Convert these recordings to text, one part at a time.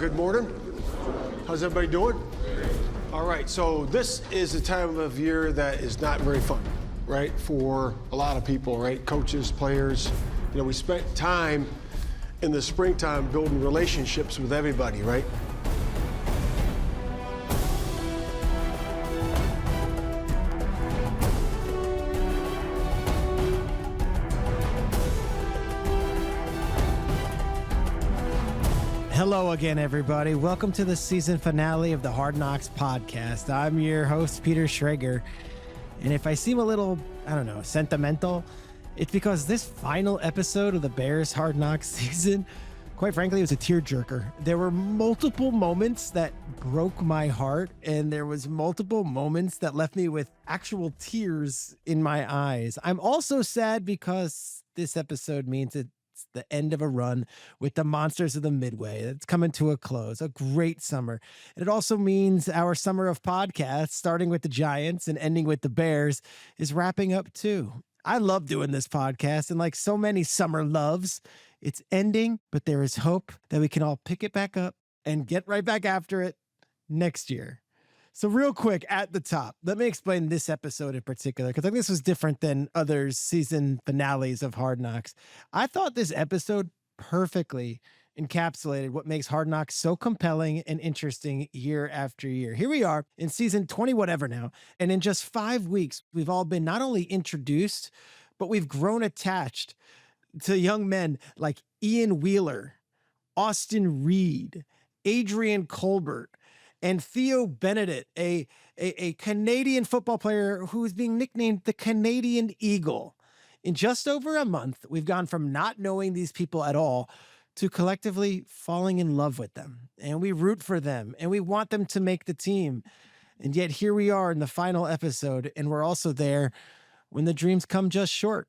Good morning. How's everybody doing? All right, so this is a time of year that is not very fun, right? For a lot of people, right? Coaches, players. You know, we spent time in the springtime building relationships with everybody, right? Hello again, everybody. Welcome to the season finale of the Hard Knocks podcast. I'm your host, Peter Schrager. And if I seem a little, sentimental, it's because this final episode of the Bears Hard Knocks season, quite frankly, it was a tearjerker. There were multiple moments that broke my heart, and there was multiple moments that left me with actual tears in my eyes. I'm also sad because this episode means it's the end of a run with the Monsters of the Midway. It's coming to a close. A great summer. And it also means our summer of podcasts, starting with the Giants and ending with the Bears, is wrapping up too. I love doing this podcast, and like so many summer loves, it's ending, but there is hope that we can all pick it back up and get right back after it next year. So real quick at the top, let me explain this episode in particular, because I think this was different than other season finales of Hard Knocks. I thought this episode perfectly encapsulated what makes Hard Knocks so compelling and interesting year after year. Here we are in season 20 whatever now, and in just 5 weeks, we've all been not only introduced, but we've grown attached to young men like Ian Wheeler, Austin Reed, Adrien Colbert, and Theo Benedict, a Canadian football player who is being nicknamed the Canadian Eagle. In just over a month, we've gone from not knowing these people at all to collectively falling in love with them. And we root for them, and we want them to make the team. And yet here we are in the final episode, and we're also there when the dreams come just short.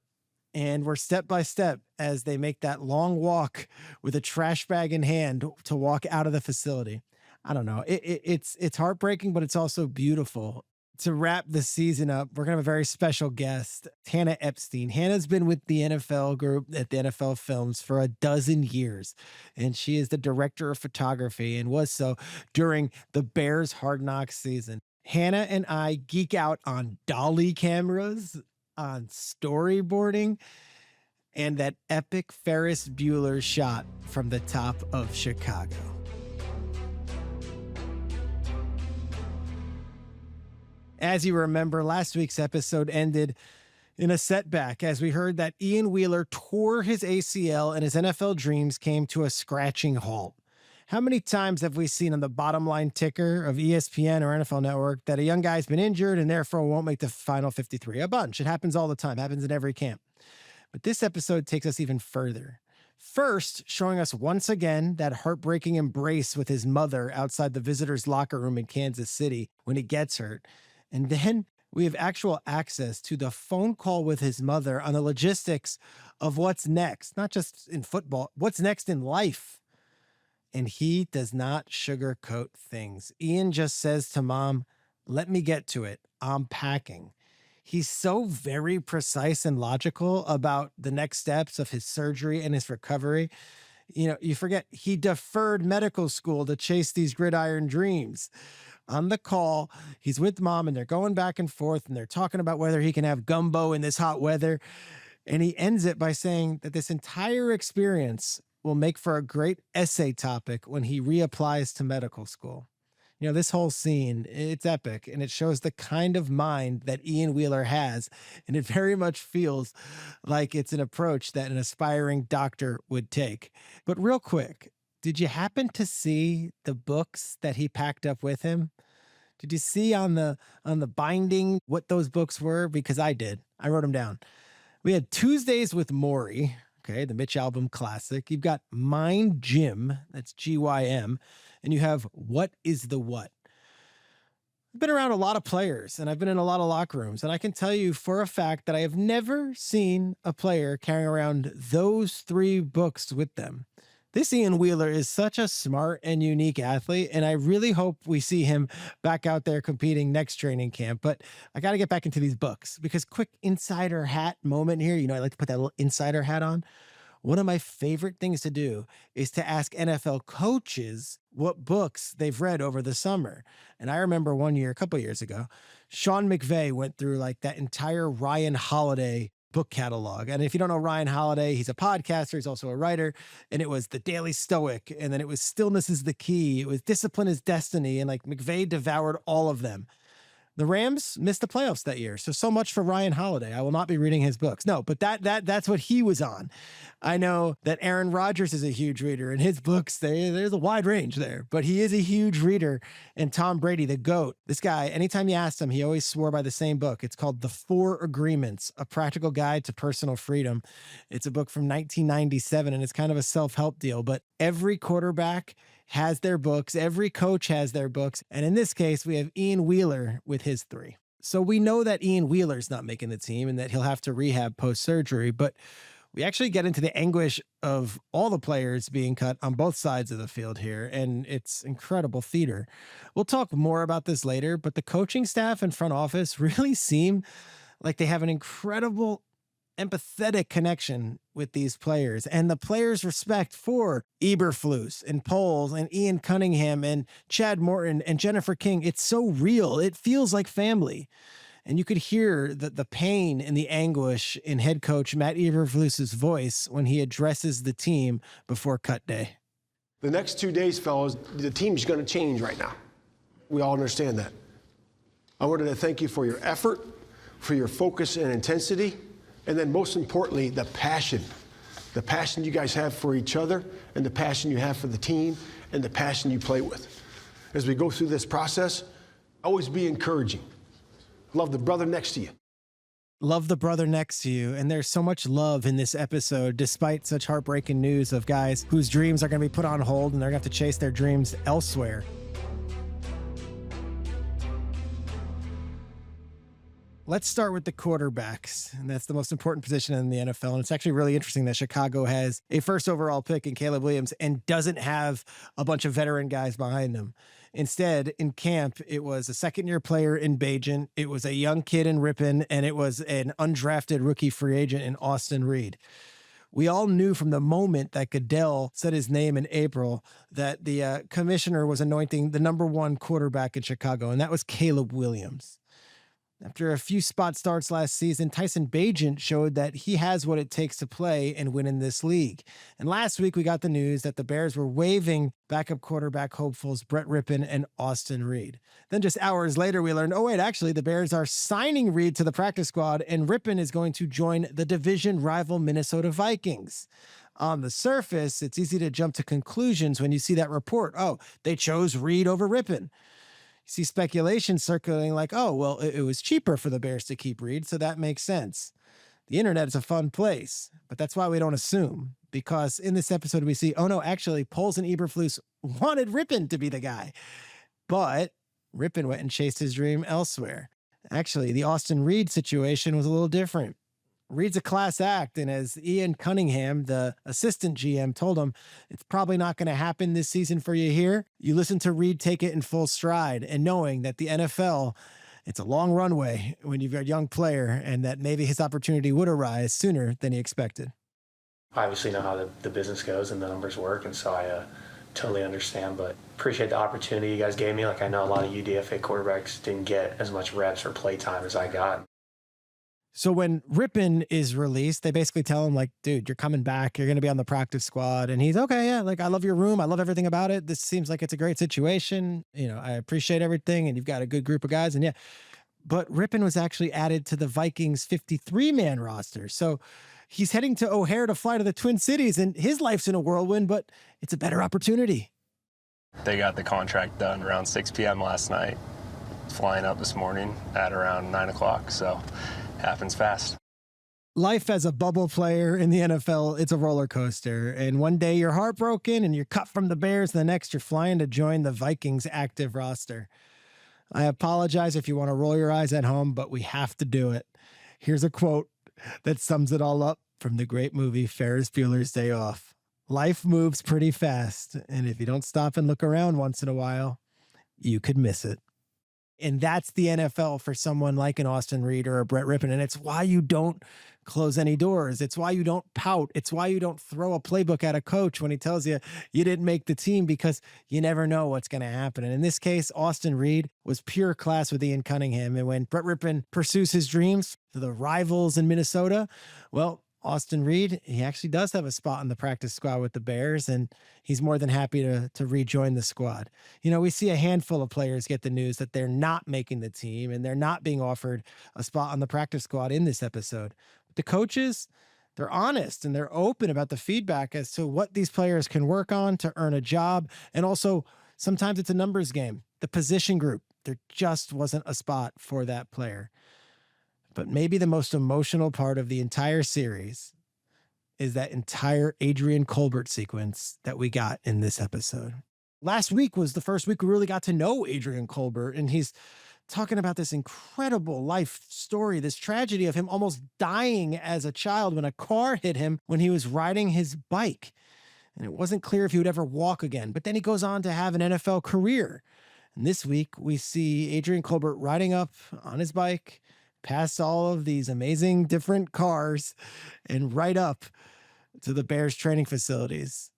And we're step by step as they make that long walk with a trash bag in hand to walk out of the facility. I don't know. It's heartbreaking, but it's also beautiful. To wrap the season up, we're going to have a very special guest, Hannah Epstein. Hannah's been with the NFL group at the NFL Films for 12 years, and she is the director of photography and was so during the Bears Hard Knocks season. Hannah and I geek out on dolly cameras, on storyboarding, and that epic Ferris Bueller shot from the top of Chicago. As you remember, last week's episode ended in a setback as we heard that Ian Wheeler tore his ACL and his NFL dreams came to a scratching halt. How many times have we seen on the bottom line ticker of ESPN or NFL Network that a young guy's been injured and therefore won't make the final 53? A bunch. It happens all the time. It happens in every camp. But this episode takes us even further. First, showing us once again that heartbreaking embrace with his mother outside the visitors' locker room in Kansas City when he gets hurt. And then we have actual access to the phone call with his mother on the logistics of what's next, not just in football, what's next in life. And he does not sugarcoat things. Ian just says to mom, "Let me get to it. I'm packing." He's so very precise and logical about the next steps of his surgery and his recovery. You know, you forget he deferred medical school to chase these gridiron dreams. On the call, he's with mom and they're going back and forth and they're talking about whether he can have gumbo in this hot weather. And he ends it by saying that this entire experience will make for a great essay topic when he reapplies to medical school. You know, this whole scene, it's epic, and it shows the kind of mind that Ian Wheeler has, and it very much feels like it's an approach that an aspiring doctor would take. But real quick, did you happen to see the books that he packed up with him? Did you see on the binding what those books were? Because I did. I wrote them down. We had Tuesdays with Maury, okay, the Mitch Albom classic. You've got Mind Gym, that's Gym, and you have What is the What? I've been around a lot of players, and I've been in a lot of locker rooms, and I can tell you for a fact that I have never seen a player carrying around those 3 books with them. This Ian Wheeler is such a smart and unique athlete, and I really hope we see him back out there competing next training camp. But I got to get back into these books because quick insider hat moment here. You know, I like to put that little insider hat on. one of my favorite things to do is to ask NFL coaches what books they've read over the summer. And I remember one year, a couple of years ago, Sean McVay went through like that entire Ryan Holiday book catalog. And if you don't know Ryan Holiday, he's a podcaster, he's also a writer. And it was The Daily Stoic, and then it was Stillness is the Key, it was Discipline is Destiny, and like McVay devoured all of them. The Rams missed the playoffs that year. So much for Ryan Holiday. I will not be reading his books. No, but that's what he was on. I know that Aaron Rodgers is a huge reader, and his books, there's a wide range there, but he is a huge reader. And Tom Brady, the GOAT, this guy, anytime you asked him, he always swore by the same book. It's called The Four Agreements, A Practical Guide to Personal Freedom. It's a book from 1997, and it's kind of a self-help deal, but every quarterback has their books. Every coach has their books. And in this case, we have Ian Wheeler with his 3. So we know that Ian Wheeler's not making the team and that he'll have to rehab post-surgery, but we actually get into the anguish of all the players being cut on both sides of the field here, and it's incredible theater. We'll talk more about this later, but the coaching staff and front office really seem like they have an incredible empathetic connection with these players, and the players' respect for Eberflus and Poles and Ian Cunningham and Chad Morton and Jennifer King. It's so real. It feels like family. And you could hear the pain and the anguish in head coach Matt Eberflus's voice when he addresses the team before cut day. The next 2 days, fellas, the team's going to change right now. We all understand that. I wanted to thank you for your effort, for your focus and intensity, and then most importantly, the passion you guys have for each other, and the passion you have for the team, and the passion you play with. As we go through this process, always be encouraging. Love the brother next to you. Love the brother next to you. And there's so much love in this episode, despite such heartbreaking news of guys whose dreams are going to be put on hold and they're going to have to chase their dreams elsewhere. Let's start with the quarterbacks, and that's the most important position in the NFL. And it's actually really interesting that Chicago has a first overall pick in Caleb Williams and doesn't have a bunch of veteran guys behind them. Instead, in camp, it was a second-year player in Bajan, it was a young kid in Ripon, and it was an undrafted rookie free agent in Austin Reed. We all knew from the moment that Goodell said his name in April that the commissioner was anointing the number 1 quarterback in Chicago, and that was Caleb Williams. After a few spot starts last season, Tyson Bagent showed that he has what it takes to play and win in this league. And last week, we got the news that the Bears were waiving backup quarterback hopefuls Brett Rippon and Austin Reed. Then just hours later, we learned, oh wait, actually, the Bears are signing Reed to the practice squad, and Rippon is going to join the division rival Minnesota Vikings. On the surface, it's easy to jump to conclusions when you see that report. Oh, they chose Reed over Rippon. See speculation circulating like, oh, well, it was cheaper for the Bears to keep Reed, so that makes sense. The internet is a fun place, but that's why we don't assume, because in this episode we see, oh no, actually, Poles and Eberflus wanted Rippon to be the guy, but Rippon went and chased his dream elsewhere. Actually, the Austin Reed situation was a little different. Reed's a class act, and as Ian Cunningham, the assistant GM, told him, it's probably not going to happen this season for you here. You listen to Reed take it in full stride, and knowing that the NFL, it's a long runway when you've got a young player, and that maybe his opportunity would arise sooner than he expected. I obviously know how the business goes and the numbers work, and so I totally understand, but appreciate the opportunity you guys gave me. Like, I know a lot of UDFA quarterbacks didn't get as much reps or play time as I got. So when Rippon is released, they basically tell him, like, dude, you're coming back. You're going to be on the practice squad. And he's, okay, yeah, like, I love your room. I love everything about it. This seems like it's a great situation. You know, I appreciate everything. And you've got a good group of guys. And yeah, but Rippon was actually added to the Vikings 53-man roster. So he's heading to O'Hare to fly to the Twin Cities. And his life's in a whirlwind, but it's a better opportunity. They got the contract done around 6 p.m. last night. Flying up this morning at around 9 o'clock. So happens fast. Life as a bubble player in the NFL, it's a roller coaster. And one day you're heartbroken and you're cut from the Bears. The next you're flying to join the Vikings active roster. I apologize if you want to roll your eyes at home, but we have to do it. Here's a quote that sums it all up from the great movie Ferris Bueller's Day Off. Life moves pretty fast. And if you don't stop and look around once in a while, you could miss it. And that's the NFL for someone like an Austin Reed or a Brett Rippon. And it's why you don't close any doors. It's why you don't pout. It's why you don't throw a playbook at a coach when he tells you you didn't make the team, because you never know what's going to happen. And in this case, Austin Reed was pure class with Ian Cunningham. And when Brett Rippon pursues his dreams to the rivals in Minnesota, well, Austin Reed, he actually does have a spot in the practice squad with the Bears, and he's more than happy to rejoin the squad. You know, we see a handful of players get the news that they're not making the team and they're not being offered a spot on the practice squad in this episode. The coaches, they're honest and they're open about the feedback as to what these players can work on to earn a job. And also, sometimes it's a numbers game. The position group, there just wasn't a spot for that player. But maybe the most emotional part of the entire series is that entire Adrien Colbert sequence that we got in this episode. Last week was the first week we really got to know Adrien Colbert, and he's talking about this incredible life story, this tragedy of him almost dying as a child when a car hit him when he was riding his bike. And it wasn't clear if he would ever walk again. But then he goes on to have an NFL career. And this week we see Adrien Colbert riding up on his bike past all of these amazing different cars and right up to the Bears training facilities.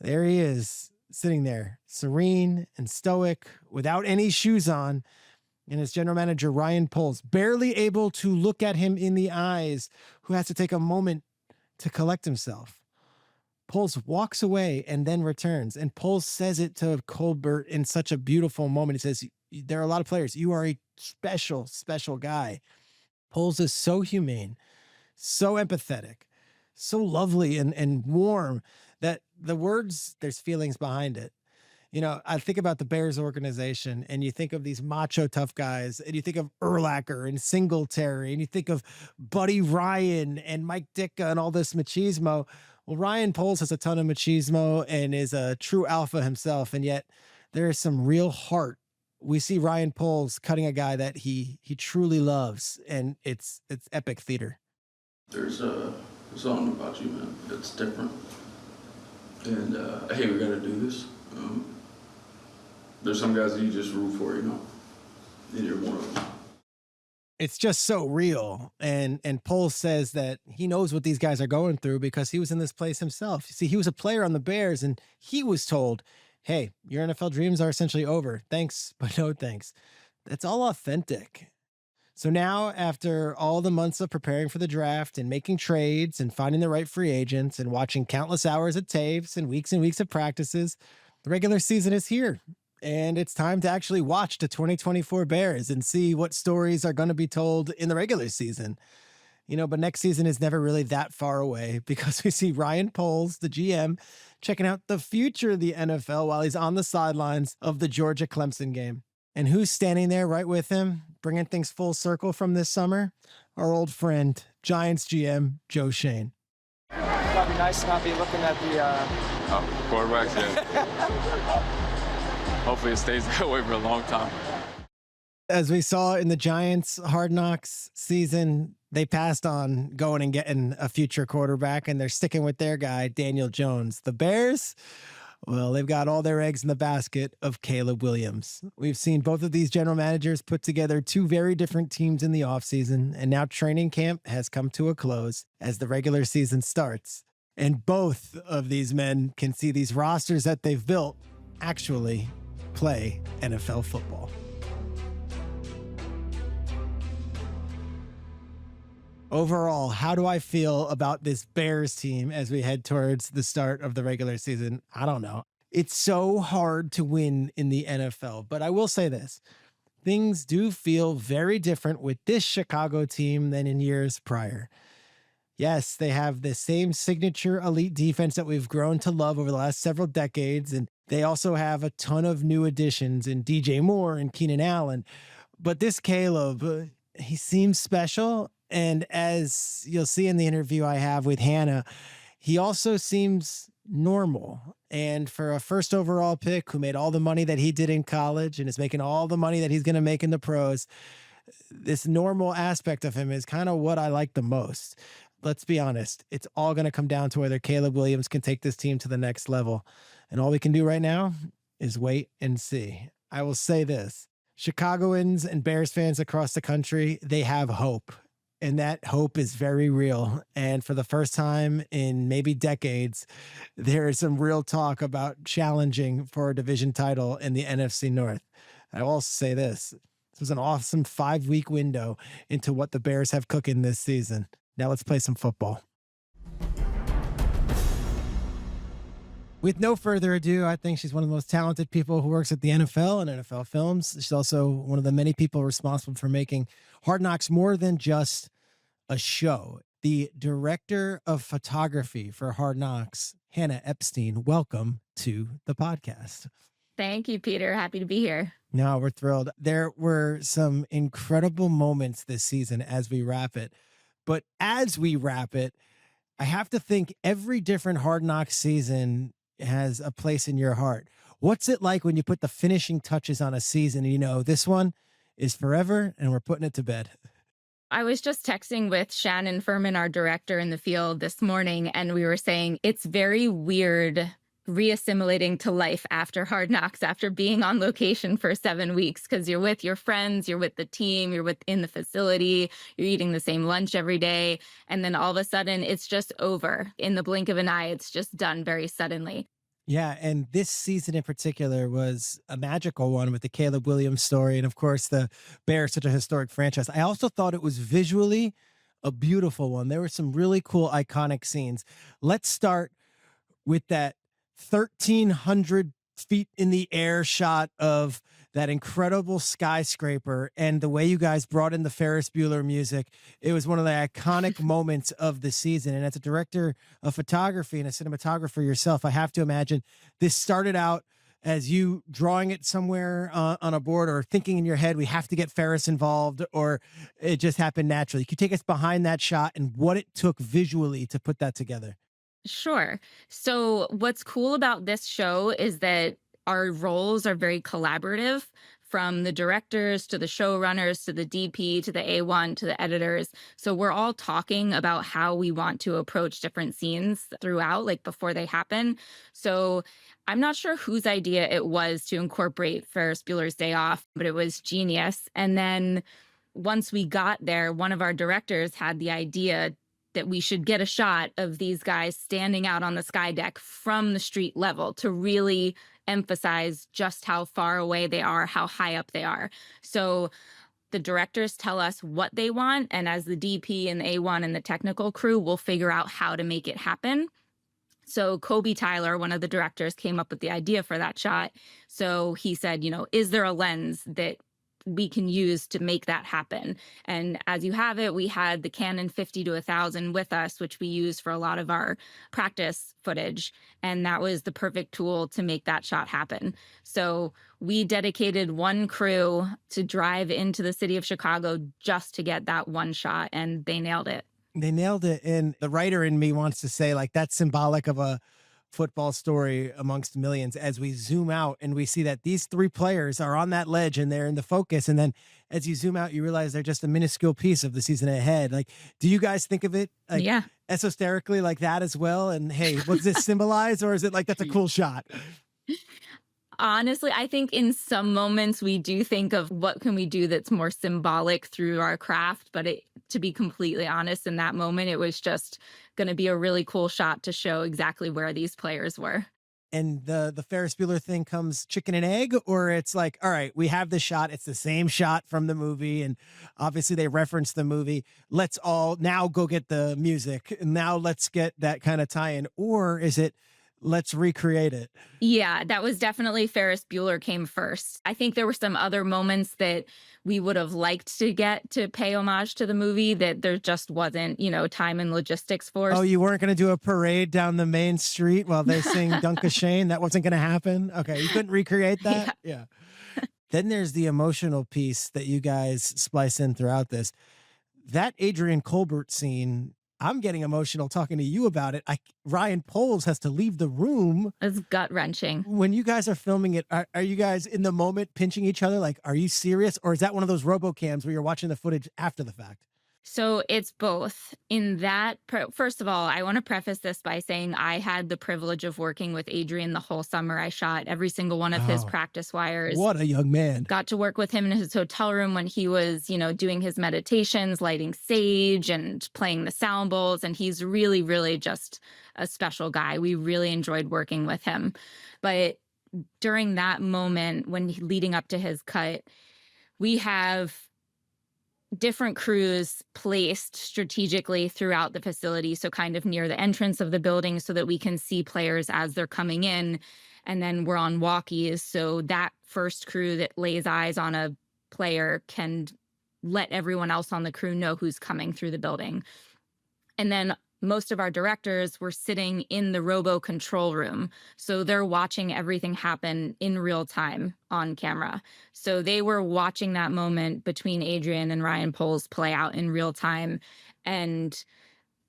There he is, sitting there, serene and stoic, without any shoes on. And his general manager, Ryan Poles, barely able to look at him in the eyes, who has to take a moment to collect himself. Poles walks away and then returns. And Poles says it to Colbert in such a beautiful moment. He says, there are a lot of players. You are a special, special guy. Poles is so humane, so empathetic, so lovely and warm that the words, there's feelings behind it. You know, I think about the Bears organization and you think of these macho tough guys, and you think of Urlacher and Singletary, and you think of Buddy Ryan and Mike Ditka and all this machismo. Well, Ryan Poles has a ton of machismo and is a true alpha himself. And yet there is some real heart. We see Ryan Poles cutting a guy that he truly loves, and it's epic theater. There's something about you, man. It's different. And hey, we gotta do this. There's some guys that you just root for, you know, and you're one of them. It's just so real. And Poles says that he knows what these guys are going through because he was in this place himself. You see, he was a player on the Bears, and he was told, hey, your NFL dreams are essentially over. Thanks, but no thanks. That's all authentic. So now, after all the months of preparing for the draft and making trades and finding the right free agents and watching countless hours of tapes and weeks of practices, the regular season is here. And it's time to actually watch the 2024 Bears and see what stories are going to be told in the regular season. You know, but next season is never really that far away because we see Ryan Poles, the GM, checking out the future of the NFL while he's on the sidelines of the Georgia-Clemson game. And who's standing there right with him, bringing things full circle from this summer? Our old friend, Giants GM, Joe Shane. It'd be nice to not be looking at the quarterbacks, yeah. Hopefully it stays that way for a long time. As we saw in the Giants Hard Knocks season, they passed on going and getting a future quarterback, and they're sticking with their guy, Daniel Jones. The Bears, well, they've got all their eggs in the basket of Caleb Williams. We've seen both of these general managers put together two very different teams in the offseason, and now training camp has come to a close as the regular season starts. And both of these men can see these rosters that they've built actually play NFL football. Overall, how do I feel about this Bears team as we head towards the start of the regular season? I don't know. It's so hard to win in the NFL, but I will say this. Things do feel very different with this Chicago team than in years prior. Yes, they have the same signature elite defense that we've grown to love over the last several decades, and they also have a ton of new additions in DJ Moore and Keenan Allen. But this Caleb, he seems special. And as you'll see in the interview I have with Hannah, he also seems normal. And for a first overall pick who made all the money that he did in college and is making all the money that he's going to make in the pros, this normal aspect of him is kind of what I like the most. Let's be honest. It's all going to come down to whether Caleb Williams can take this team to the next level. And all we can do right now is wait and see. I will say this. Chicagoans and Bears fans across the country, they have hope. and that hope is very real. And for the first time in maybe decades, there is some real talk about challenging for a division title in the NFC North. I will also say this was an awesome 5-week window into what the Bears have cooking this season. Now let's play some football. With no further ado, I think she's one of the most talented people who works at the NFL and NFL Films. She's also one of the many people responsible for making Hard Knocks more than just a show. The director of photography for Hard Knocks, Hannah Epstein. Welcome to the podcast. Thank you, Peter. Happy to be here. No, we're thrilled. There were some incredible moments this season as we wrap it. But as we wrap it, I have to think every different Hard Knocks season has a place in your heart. What's it like when you put the finishing touches on a season and you know this one is forever and we're putting it to bed? I was just texting with Shannon Furman, our director in the field, this morning, and we were saying it's very weird reassimilating to life after Hard Knocks, after being on location for 7 weeks, because you're with your friends, you're with the team, you're within the facility, you're eating the same lunch every day, and then all of a sudden it's just over. In the blink of an eye, it's just done very suddenly. Yeah, and this season in particular was a magical one with the Caleb Williams story. And of course, the Bears, such a historic franchise. I also thought it was visually a beautiful one. There were some really cool, iconic scenes. Let's start with that 1,300 feet in the air shot of that incredible skyscraper and the way you guys brought in the Ferris Bueller music. It was one of the iconic moments of the season. And as a director of photography and a cinematographer yourself, I have to imagine this started out as you drawing it somewhere on a board or thinking in your head, we have to get Ferris involved, or it just happened naturally. Could you take us behind that shot and what it took visually to put that together? Sure. So what's cool about this show is that our roles are very collaborative, from the directors to the showrunners to the DP to the A1 to the editors. So we're all talking about how we want to approach different scenes throughout, like before they happen. So I'm not sure whose idea it was to incorporate Ferris Bueller's Day Off, but it was genius. And then once we got there, one of our directors had the idea that we should get a shot of these guys standing out on the sky deck from the street level to really emphasize just how far away they are, how high up they are. So the directors tell us what they want, and as the DP and the A1 and the technical crew, we'll figure out how to make it happen. So Kobe Tyler, one of the directors, came up with the idea for that shot. So he said, is there a lens that we can use to make that happen? And as you have it, we had the Canon 50 to 1000 with us, which we use for a lot of our practice footage. And that was the perfect tool to make that shot happen. So we dedicated one crew to drive into the city of Chicago just to get that one shot, and they nailed it. They nailed it. And the writer in me wants to say, like, that's symbolic of a football story amongst millions as we zoom out and we see that these three players are on that ledge and they're in the focus. And then as you zoom out, you realize they're just a minuscule piece of the season ahead. Like, do you guys think of it like esoterically like that as well? And hey, what does this symbolize? Or is it like, that's a cool shot? Honestly, I think in some moments we do think of what can we do that's more symbolic through our craft. But to be completely honest, in that moment, it was just going to be a really cool shot to show exactly where these players were. And the Ferris Bueller thing comes chicken and egg, or it's like, all right, we have the shot. It's the same shot from the movie. And obviously they reference the movie. Let's all now go get the music. And now let's get that kind of tie-in. Or is it, let's recreate it? Yeah, that was definitely Ferris Bueller came first. I think there were some other moments that we would have liked to get to pay homage to the movie that there just wasn't, time and logistics for. Oh, you weren't going to do a parade down the main street while they sing Dunk a Shane? That wasn't going to happen? Okay, you couldn't recreate that? Yeah. Then there's the emotional piece that you guys splice in throughout this. That Adrien Colbert scene, I'm getting emotional talking to you about it. Ryan Poles has to leave the room. It's gut-wrenching. When you guys are filming it, are you guys in the moment pinching each other? Like, are you serious? Or is that one of those RoboCams where you're watching the footage after the fact? So it's both. In that, first of all, I want to preface this by saying I had the privilege of working with Adrien the whole summer. I shot every single one of his Oh, practice wires. what a young man. Got to work with him in his hotel room when he was, doing his meditations, lighting sage and playing the sound bowls. And he's really, really just a special guy. We really enjoyed working with him. But during that moment, leading up to his cut, we have different crews placed strategically throughout the facility, so kind of near the entrance of the building so that we can see players as they're coming in. And then we're on walkies, so that first crew that lays eyes on a player can let everyone else on the crew know who's coming through the building. And then most of our directors were sitting in the robo control room. So they're watching everything happen in real time on camera. So they were watching that moment between Adrien and Ryan Poles play out in real time. And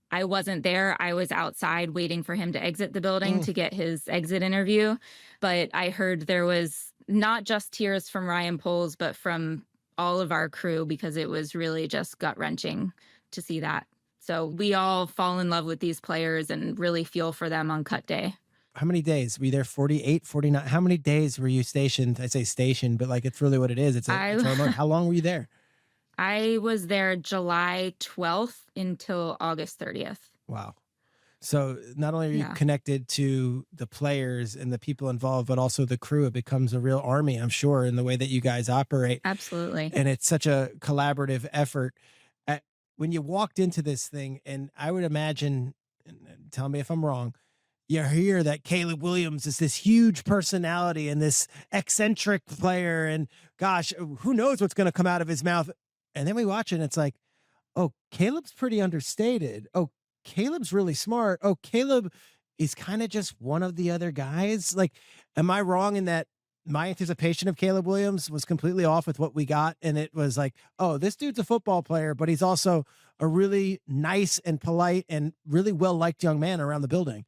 I wasn't there. I was outside waiting for him to exit the building to get his exit interview. But I heard there was not just tears from Ryan Poles, but from all of our crew, because it was really just gut-wrenching to see that. So we all fall in love with these players and really feel for them on cut day. How many days? Were you there 48, 49? How many days were you stationed? I say stationed, but like it's really what it is. It's remote. How long were you there? I was there July 12th until August 30th. Wow. So not only are you connected to the players and the people involved, but also the crew. It becomes a real army, I'm sure, in the way that you guys operate. Absolutely. And it's such a collaborative effort. When you walked into this thing, and I would imagine, and tell me if I'm wrong, you hear that Caleb Williams is this huge personality and this eccentric player, and gosh, who knows what's going to come out of his mouth. And then we watch it and it's like, oh, Caleb's pretty understated. Oh, Caleb's really smart. Oh, Caleb is kind of just one of the other guys. Like, am I wrong in that my anticipation of Caleb Williams was completely off with what we got? And it was like, oh, this dude's a football player, but he's also a really nice and polite and really well-liked young man around the building.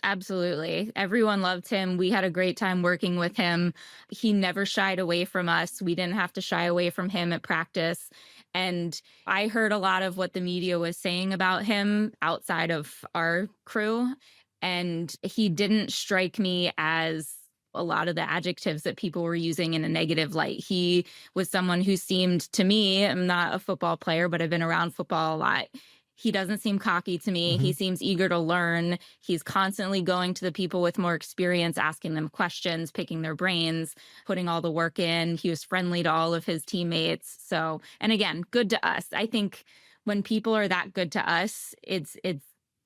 Absolutely. Everyone loved him. We had a great time working with him. He never shied away from us. We didn't have to shy away from him at practice. And I heard a lot of what the media was saying about him outside of our crew. And he didn't strike me as a lot of the adjectives that people were using in a negative light. He was someone who seemed, to me, I'm not a football player, but I've been around football a lot. He doesn't seem cocky to me. He seems eager to learn. He's constantly going to the people with more experience, asking them questions, picking their brains, putting all the work in. He was friendly to all of his teammates. So, and again, good to us. I think when people are that good to us, it's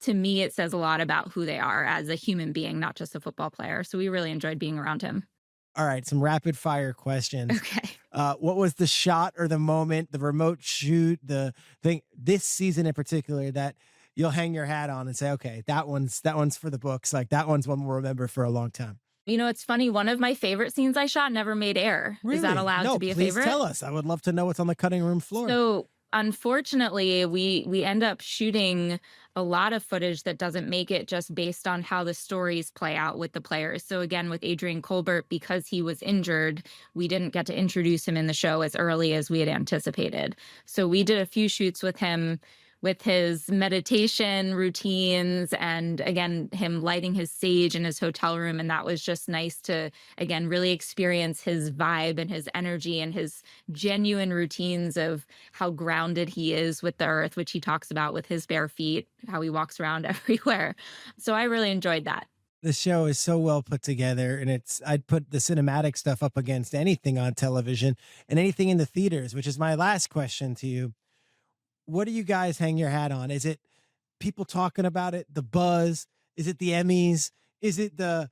to me, it says a lot about who they are as a human being, not just a football player. So we really enjoyed being around him. All right, some rapid fire questions. Okay. What was the shot or the moment, the remote shoot, the thing this season in particular that you'll hang your hat on and say, okay, that one's for the books. Like that one's one we'll remember for a long time. It's funny. One of my favorite scenes I shot never made air. Really? Is that allowed to be a please favorite? Tell us. I would love to know what's on the cutting room floor. So unfortunately, we end up shooting a lot of footage that doesn't make it, just based on how the stories play out with the players. So again, with Adrien Colbert, because he was injured, we didn't get to introduce him in the show as early as we had anticipated. So we did a few shoots with him with his meditation routines and, again, him lighting his sage in his hotel room. And that was just nice to, again, really experience his vibe and his energy and his genuine routines of how grounded he is with the earth, which he talks about with his bare feet, how he walks around everywhere. So I really enjoyed that. The show is so well put together, and I'd put the cinematic stuff up against anything on television and anything in the theaters, which is my last question to you. What do you guys hang your hat on? Is it people talking about it, the buzz? Is it the Emmys? Is it the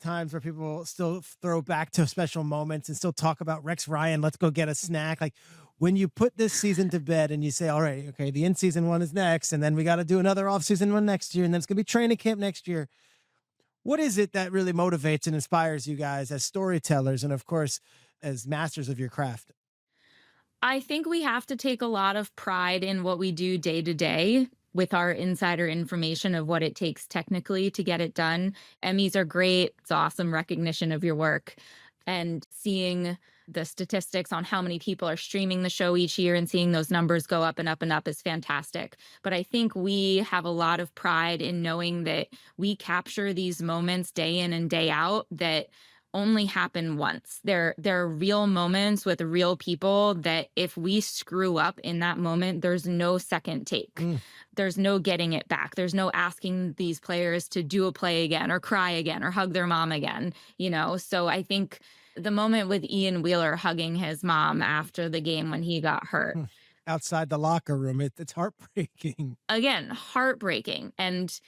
times where people still throw back to special moments and still talk about Rex Ryan? Let's go get a snack. Like when you put this season to bed and you say, all right, okay, the in-season one is next, and then we got to do another off-season one next year, and then it's going to be training camp next year. What is it that really motivates and inspires you guys as storytellers and, of course, as masters of your craft? I think we have to take a lot of pride in what we do day to day with our insider information of what it takes technically to get it done. Emmys are great. It's awesome recognition of your work. And seeing The statistics on how many people are streaming the show each year and seeing those numbers go up and up and up is fantastic. But I think we have a lot of pride in knowing that we capture these moments day in and day out that only happen once. There are real moments with real people that if we screw up in that moment, there's no second take. There's no getting it back. There's no asking these players to do a play again or cry again or hug their mom again, So I think the moment with Ian Wheeler hugging his mom after the game when he got hurt. Outside the locker room, it's heartbreaking. Again, heartbreaking. And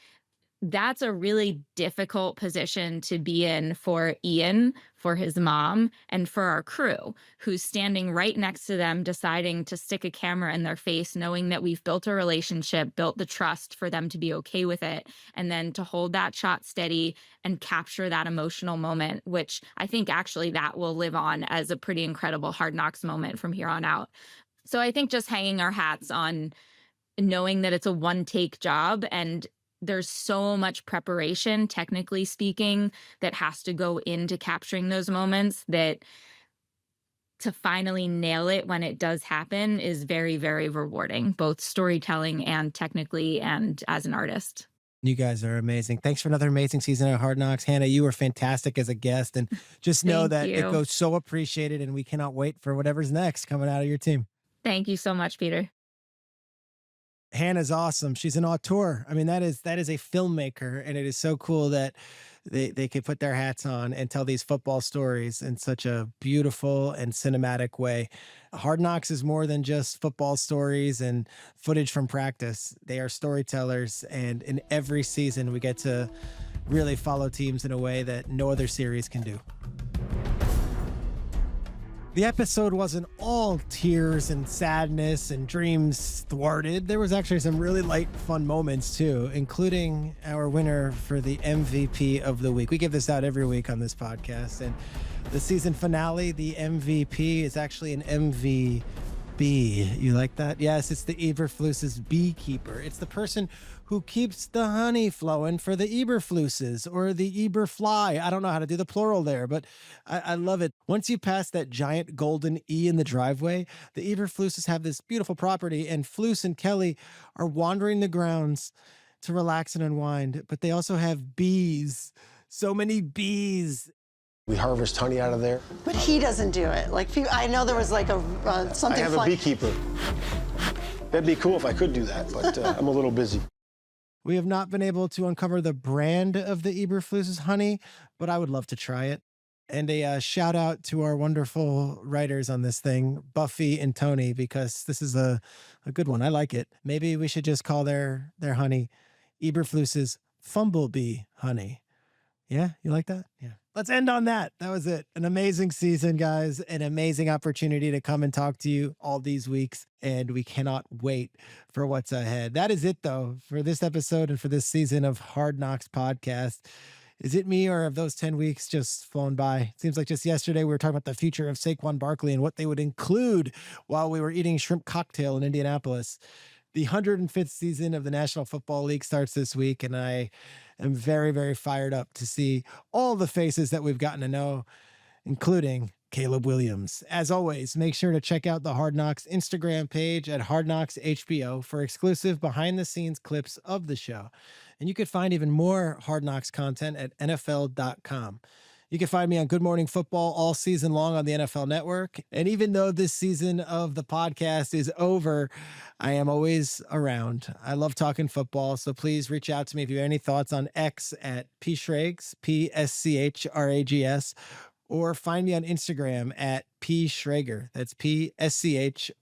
that's a really difficult position to be in for Ian, for his mom, and for our crew, who's standing right next to them, deciding to stick a camera in their face, knowing that we've built a relationship, built the trust for them to be okay with it, and then to hold that shot steady and capture that emotional moment, which I think actually that will live on as a pretty incredible Hard Knocks moment from here on out. So I think just hanging our hats on knowing that it's a one-take job, and there's so much preparation, technically speaking, that has to go into capturing those moments, that to finally nail it when it does happen is very, very rewarding, both storytelling and technically and as an artist. You guys are amazing. Thanks for another amazing season of Hard Knocks. Hannah, you were fantastic as a guest, and just know that it goes so appreciated, and we cannot wait for whatever's next coming out of your team. Thank you so much, Peter. Hannah's awesome. She's an auteur. I mean, that is a filmmaker, and it is so cool that they can put their hats on and tell these football stories in such a beautiful and cinematic way. Hard Knocks is more than just football stories and footage from practice. They are storytellers, and in every season we get to really follow teams in a way that no other series can do. The episode wasn't all tears and sadness and dreams thwarted. There was actually some really light, fun moments too, including our winner for the MVP of the week. We give this out every week on this podcast, and the season finale, the MVP is actually an MVB. You like that? Yes, it's the Eberflus's beekeeper. It's the person who keeps the honey flowing for the Eberflusses or the Eberfly. I don't know how to do the plural there, but I love it. Once you pass that giant golden E in the driveway, the Eberflusses have this beautiful property, and Flus and Kelly are wandering the grounds to relax and unwind, but they also have bees. So many bees. We harvest honey out of there. But he doesn't do it. I know there was like something. I have a beekeeper. That'd be cool if I could do that, but I'm a little busy. We have not been able to uncover the brand of the Eberflus's honey, but I would love to try it. And a shout out to our wonderful writers on this thing, Buffy and Tony, because this is a good one. I like it. Maybe we should just call their honey Eberflus's Fumblebee honey. Yeah, you like that? Yeah. Let's end on that. That was it. An amazing season, guys. An amazing opportunity to come and talk to you all these weeks. And we cannot wait for what's ahead. That is it, though, for this episode and for this season of Hard Knocks Podcast. Is it me, or have those 10 weeks just flown by? It seems like just yesterday we were talking about the future of Saquon Barkley and what they would include while we were eating shrimp cocktail in Indianapolis. The 105th season of the National Football League starts this week, and I am very, very fired up to see all the faces that we've gotten to know, including Caleb Williams. As always, make sure to check out the Hard Knocks Instagram page at Hard Knocks HBO for exclusive behind-the-scenes clips of the show. And you can find even more Hard Knocks content at NFL.com. You can find me on Good Morning Football all season long on the NFL Network. And even though this season of the podcast is over, I am always around. I love talking football, so please reach out to me if you have any thoughts on X at pschrags, PSCHRAGS, or find me on Instagram at pschrager. That's PSCHRAGER.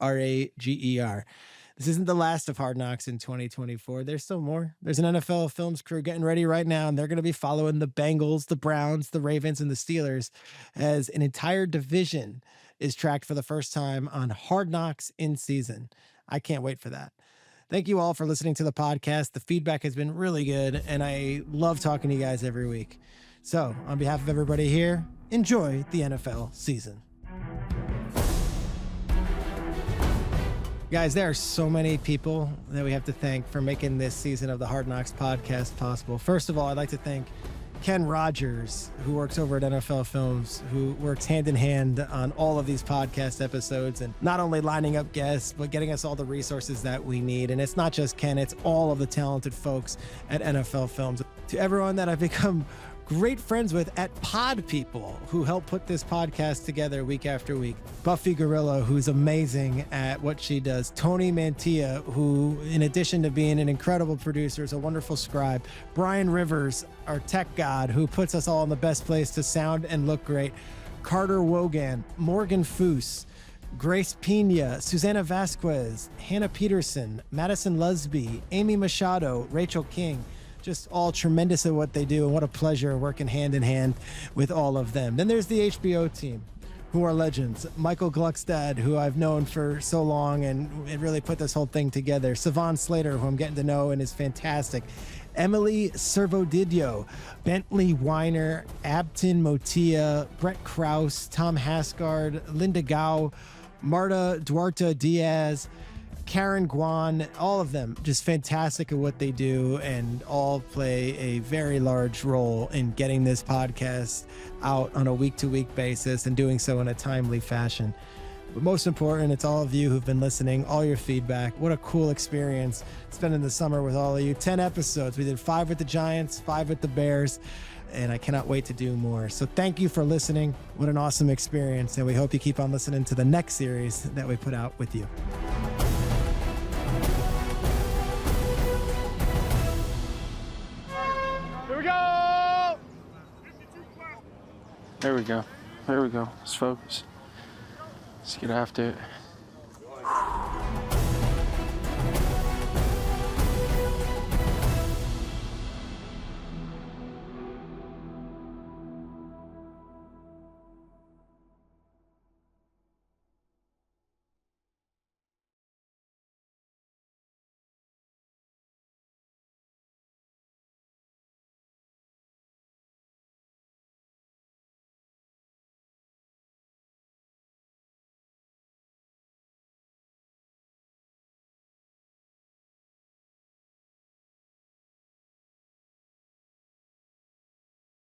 This isn't the last of Hard Knocks in 2024. There's still more. There's an NFL Films crew getting ready right now, and they're going to be following the Bengals, the Browns, the Ravens, and the Steelers as an entire division is tracked for the first time on Hard Knocks in season. I can't wait for that. Thank you all for listening to the podcast. The feedback has been really good, and I love talking to you guys every week. So, on behalf of everybody here, enjoy the NFL season. Guys, there are so many people that we have to thank for making this season of the Hard Knocks podcast possible. First of all, I'd like to thank Ken Rogers, who works over at NFL Films, who works hand in hand on all of these podcast episodes and not only lining up guests, but getting us all the resources that we need. And it's not just Ken, it's all of the talented folks at NFL Films. To everyone that I've become great friends with at Pod People, who help put this podcast together week after week. Buffy Gorilla, who's amazing at what she does. Tony Mantilla, who, in addition to being an incredible producer, is a wonderful scribe. Brian Rivers, our tech god, who puts us all in the best place to sound and look great. Carter Wogan, Morgan Foose, Grace Pina, Susanna Vasquez, Hannah Peterson, Madison Lusby, Amy Machado, Rachel King. Just all tremendous at what they do, and what a pleasure working hand in hand with all of them. Then there's the HBO team, who are legends. Michael Gluckstad, who I've known for so long and really put this whole thing together. Savon Slater, who I'm getting to know and is fantastic. Emily Servodidio, Bentley Weiner, Abton Motia, Brett Krause, Tom Hasgard, Linda Gao, Marta Duarte Diaz, Karen Guan, all of them just fantastic at what they do and all play a very large role in getting this podcast out on a week-to-week basis and doing so in a timely fashion. But most important, it's all of you who've been listening, all your feedback. What a cool experience spending the summer with all of you. 10 episodes. We did 5 with the Giants, 5 with the Bears, and I cannot wait to do more. So thank you for listening. What an awesome experience, and we hope you keep on listening to the next series that we put out with you. There we go. There we go. Let's focus. Let's get after it.